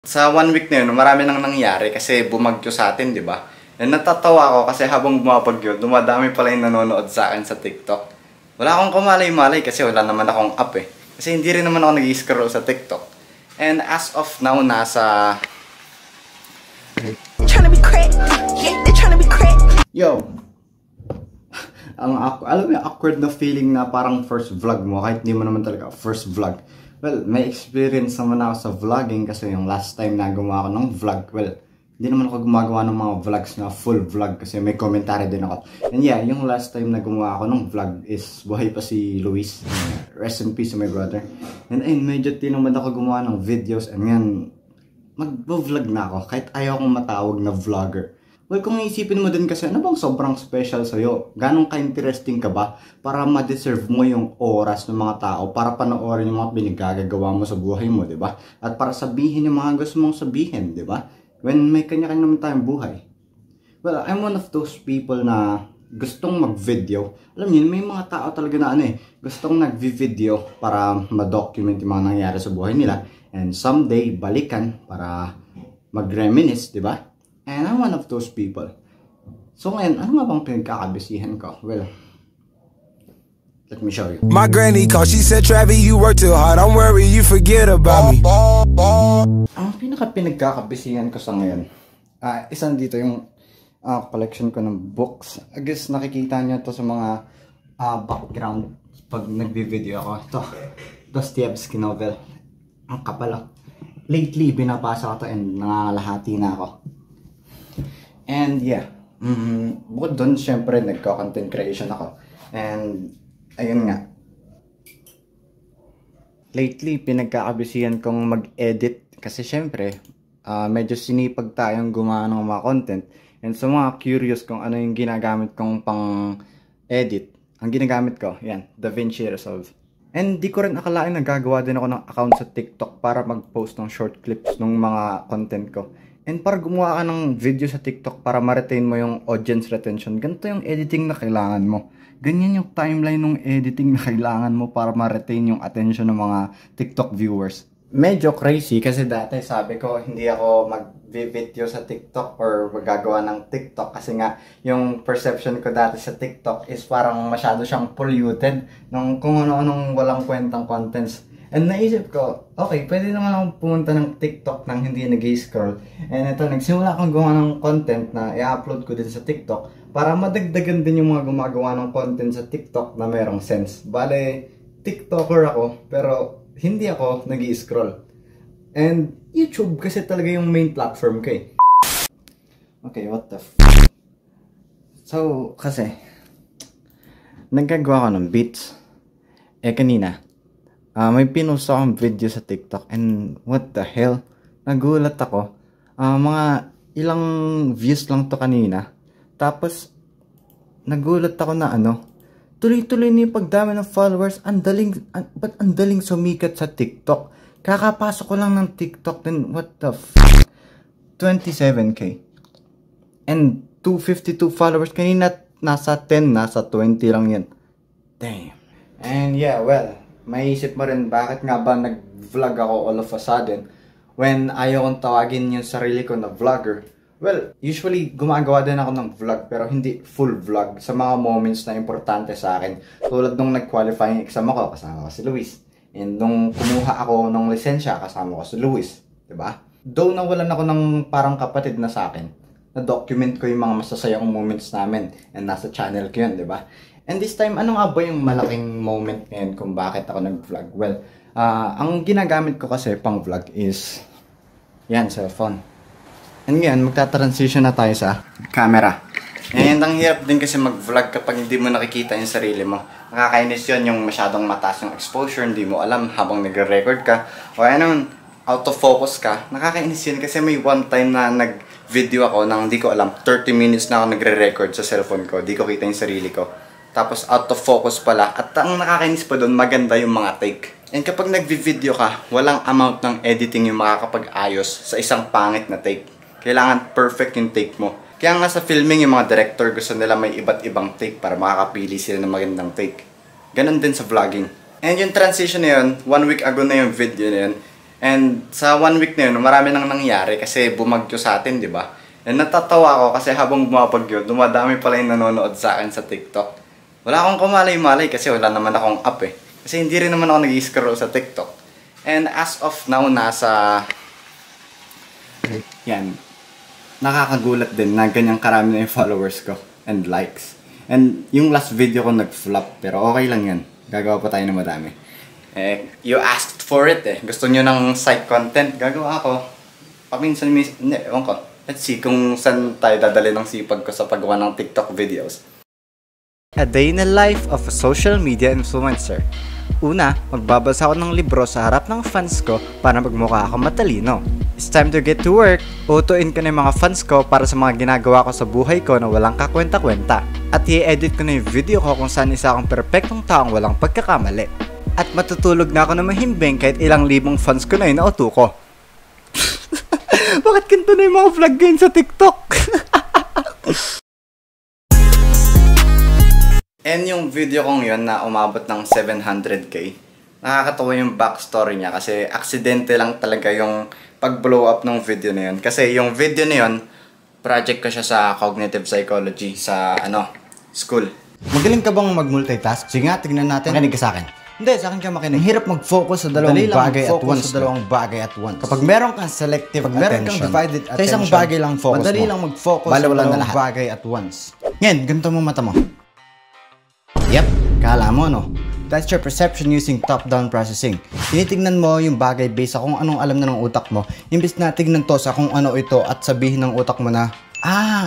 Sa 1 week na yun, marami nang nangyari kasi bumagyo sa atin, di ba? And natatawa ako kasi habang bumabagyo, dumadami pala yung nanonood sa akin sa TikTok. Wala akong kamalay-malay kasi wala naman akong app eh. Kasi hindi rin naman ako nag-scroll sa TikTok. And as of now, nasa... Yo! Alam mo yung awkward na feeling na parang first vlog mo kahit hindi mo naman talaga first vlog. Well, may experience naman ako sa vlogging kasi yung last time na gumawa ako ng vlog, well, hindi naman ako gumagawa ng mga vlogs na full vlog kasi may commentary din ako. And yeah, yung last time na gumawa ako ng vlog is buhay pa si Luis. Rest in peace to my brother. And ayun, medyo tinamad ako gumawa ng videos and yan, mag-vlog na ako kahit ayaw kong matawag na vlogger. Well, kung iisipin mo din kasi, ano bang sobrang special sa'yo? Ganong ka-interesting ka ba para ma-deserve mo yung oras ng mga tao para panoorin yung mga pinagagagawa mo sa buhay mo, di ba? At para sabihin yung mga gusto mong sabihin, di ba? When may kanya-kanya naman tayong buhay. Well, I'm one of those people na gustong mag-video. Alam niyo, may mga tao talaga na gustong nag-video para ma-document yung mga nangyayari sa buhay nila. And someday, balikan para mag-reminisce, di ba? And I'm one of those people. So ngayon, ano nga bang pinagkakabisihan ko? Well, let me show you. My granny called, she said, Travis, you work too hard. I'm worried you forget about me. Ang pinagkakabisihan ko sa ngayon, isang dito yung collection ko ng books. I guess nakikita nyo to sa mga background pag nagbi-video ako. Ito, Dostoevsky novel. Ang kapal. Lately, binabasa ko to and nangangalahati na ako. And yeah, bukod doon, syempre, nagko-content creation ako. And, ayun nga. Lately, pinagkakabisihan kong mag-edit. Kasi syempre, medyo sinipag tayong gumawa ng mga content. And sa mga curious kung ano yung ginagamit kong pang-edit, ang ginagamit ko, yan, DaVinci Resolve. And di ko rin akalain na gagawa din ako ng account sa TikTok para mag-post ng short clips ng mga content ko. And para gumawa ka ng video sa TikTok para ma-retain mo yung audience retention, ganito yung editing na kailangan mo. Ganyan yung timeline ng editing na kailangan mo para ma-retain yung attention ng mga TikTok viewers. Medyo crazy kasi dati sabi ko hindi ako mag-video sa TikTok or magagawa ng TikTok kasi nga yung perception ko dati sa TikTok is parang masyado siyang polluted ng kung ano-anong walang kwentang contents. And naisip ko, okay, pwede naman akong pumunta ng TikTok nang hindi nag-scroll. And ito, nagsimula akong gumawa ng content na i-upload ko din sa TikTok para madagdagan din yung mga gumagawa ng content sa TikTok na merong sense. Bale, TikToker ako, pero hindi ako nag-scroll. And YouTube kasi talaga yung main platform ko eh. Okay, what the f***? So, kasi, naggagawa ko ng beats. Kanina, may pinost akong video sa TikTok and what the hell? Nagulat ako. Mga ilang views lang to kanina. Tapos, nagulat ako na tuloy-tuloy na yung pagdami ng followers. Ba't ang daling sumikat sa TikTok? Kakapasok ko lang ng TikTok then what the f***? 27k. And 252 followers. Kanina nasa 10, nasa 20 lang yan. Damn. And yeah, well, maisip mo rin bakit nga ba nag-vlog ako all of a sudden when ayaw kong tawagin yung sarili ko na vlogger. Well, usually gumagawa din ako ng vlog pero hindi full vlog sa mga moments na importante sa akin. Tulad nung nag-qualifying exam ako, kasama ko si Luis. And nung kumuha ako ng lisensya, kasama ko si Luis. Diba? Though nawalan ako ng parang kapatid na sa akin, na-document ko yung mga masasayang moments namin and nasa channel ko yun, diba? And this time, ano nga ba yung malaking moment ngayon kung bakit ako nag-vlog? Well, ang ginagamit ko kasi pang vlog is yan, cellphone. And ngayon, magta-transition na tayo sa camera. And ang hirap din kasi mag-vlog kapag hindi mo nakikita yung sarili mo. Nakakainis yun yung masyadong mataas yung exposure, hindi mo alam habang nagre-record ka. O ano, out of focus ka. Nakakainis yun kasi may one time na nag-video ako nang hindi ko alam. 30 minutes na ako nagre-record sa cellphone ko. Di ko kita yung sarili ko. Tapos out of focus pala. At ang nakakainis pa doon, maganda yung mga take. And kapag nagvi-video ka, walang amount ng editing yung makakapag-ayos sa isang pangit na take. Kailangan perfect yung take mo. Kaya nga sa filming, yung mga director gusto nila may iba't ibang take para makakapili sila ng magandang take. Ganon din sa vlogging. And yung transition na yun, 1 week ago na yung video na yun. And sa 1 week na yun, marami nang nangyari kasi bumagyo sa atin, di ba? And natatawa ako kasi habang bumabagyo, dumadami pala yung nanonood sa akin sa TikTok. Wala akong kumalay-malay kasi wala naman akong app eh. Kasi hindi rin naman ako nag-scroll sa TikTok. And as of now, nasa... Yan. Nakakagulat din na ganyang karami na yung followers ko and likes. And yung last video ko nag-flop, pero okay lang yan. Gagawa pa tayo ng madami. You asked for it eh. Gusto nyo ng side content, gagawa ako. Paminsan, hindi, ewan ko. Let's see kung saan tayo dadali ng sipag ko sa paggawa ng TikTok videos. A day in the life of a social media influencer. Una, magbabasa ako ng libro sa harap ng fans ko para magmukha ako matalino. It's time to get to work. Utuin ko na yung mga fans ko para sa mga ginagawa ko sa buhay ko na walang kakwenta-kwenta. At i-edit ko na yung video ko kung saan isa akong perpektong taong walang pagkakamali. At matutulog na ako na mahimbing kahit ilang libong fans ko na yung nauto ko. Bakit ganito na yung mga vlog ngayon sa TikTok? And yung video kong yun na umabot ng 700k, nakakatawa yung backstory niya kasi aksidente lang talaga yung pag-blow up ng video na yun. Kasi yung video na yun, project ko siya sa cognitive psychology sa school. Magaling ka bang mag-multitask? Sige nga, tignan natin. Makinig ka sa akin. Hindi, sa akin ka makinig. Hirap mag-focus sa dalawang bagay at once. Kapag meron kang selective attention, divided attention, sa isang bagay lang focus madali lang mag-focus sa dalawang bagay at once. Yan, ganito mo mata mo. Yep, kala mo no? That's your perception using top-down processing. Tinitignan mo yung bagay based sa kung anong alam na ng utak mo, imbes na tignan to sa kung ano ito at sabihin ng utak mo na,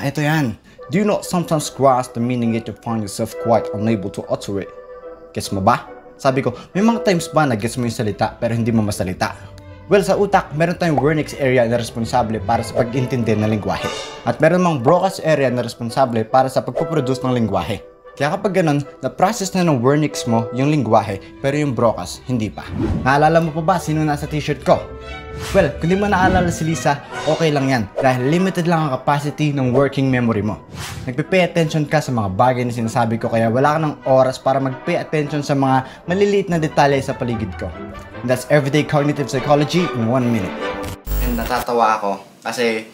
ito yan. Do you not sometimes grasp the meaning yet you find yourself quite unable to utter it? Gets mo ba? Sabi ko, may mga times ba na gets mo yung salita pero hindi mo masalita? Well, sa utak, meron tayong Wernicke area na responsable para sa pag-intindi ng lingwahe. At meron mang Broca's area na responsable para sa pagpuproduce ng lingwahe. Kaya kapag ganun, na-process na ng Wernicke mo yung lingwahe, pero yung Broca's, hindi pa. Naalala mo pa ba sino nasa t-shirt ko? Well, kung di mo naalala si Lisa, okay lang yan. Dahil limited lang ang capacity ng working memory mo. Nagpe-pay attention ka sa mga bagay na sinasabi ko, kaya wala ka ng oras para mag-pay attention sa mga maliliit na detalye sa paligid ko. And that's everyday cognitive psychology in 1 minute. And natatawa ako kasi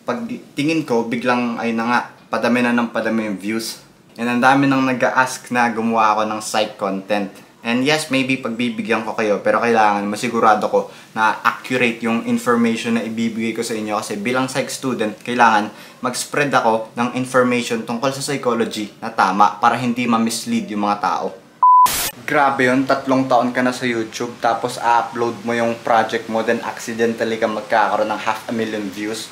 pag tingin ko, biglang ay na nga, padami na ng padami yung views. And ang dami nang nag-a-ask na gumawa ako ng site content. And yes, maybe pagbibigyan ko kayo, pero kailangan masigurado ko na accurate yung information na ibibigay ko sa inyo kasi bilang psych student, kailangan mag-spread ako ng information tungkol sa psychology na tama para hindi ma-mislead yung mga tao. Grabe yun, 3 taon ka na sa YouTube tapos upload mo yung project mo then accidentally ka magkakaroon ng 500,000 views.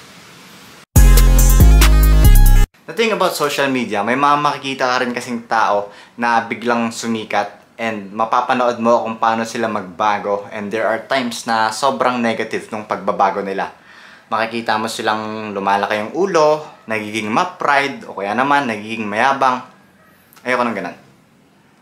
The thing about social media, may mga makikita ka rin kasing tao na biglang sumikat and mapapanood mo kung paano sila magbago and there are times na sobrang negative nung pagbabago nila. Makikita mo silang lumalaki yung ulo, nagiging ma-pride o kaya naman nagiging mayabang. Ayoko nang ganun.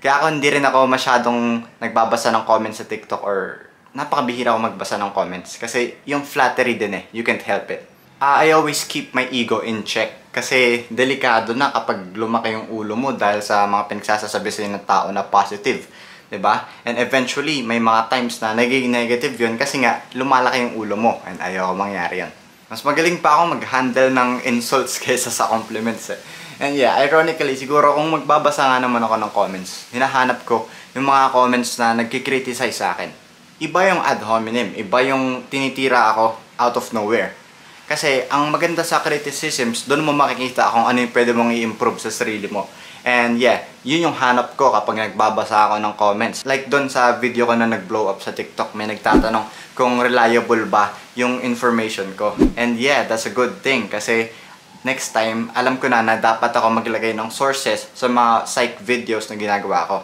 Kaya ako hindi rin ako masyadong nagbabasa ng comments sa TikTok or napakabihira ako magbasa ng comments kasi yung flattery din you can't help it. I always keep my ego in check kasi delikado na kapag lumaki yung ulo mo dahil sa mga pinagsasasabi sa'yo ng tao na positive, 'di ba? And eventually, may mga times na nagiging negative yun kasi nga lumalaki yung ulo mo and ayoko mangyari yun. Mas magaling pa ako mag-handle ng insults kaysa sa compliments And yeah, ironically, siguro kung magbabasa nga naman ako ng comments, hinahanap ko yung mga comments na nagkikriticize sa akin. Iba yung ad hominem, iba yung tinitira ako out of nowhere. Kasi ang maganda sa criticisms, doon mo makikita kung ano yung pwede mong i-improve sa sarili mo. And yeah, yun yung hanap ko kapag nagbabasa ako ng comments. Like doon sa video ko na nag-blow up sa TikTok, may nagtatanong kung reliable ba yung information ko. And yeah, that's a good thing kasi next time, alam ko na dapat ako maglagay ng sources sa mga psych videos na ginagawa ko.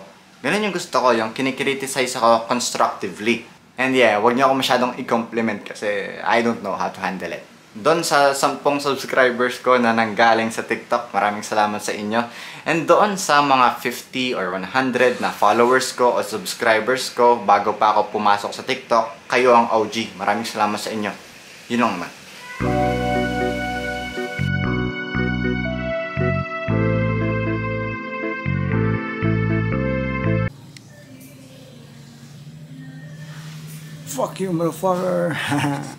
Ganun yung gusto ko, yung kinikriticize ako constructively. And yeah, wag niyo ako masyadong i-compliment kasi I don't know how to handle it. Doon sa 10 subscribers ko na nanggaling sa TikTok, maraming salamat sa inyo. And doon sa mga 50 or 100 na followers ko o subscribers ko bago pa ako pumasok sa TikTok, kayo ang OG. Maraming salamat sa inyo. Yun lang naman. Fuck you, motherfucker.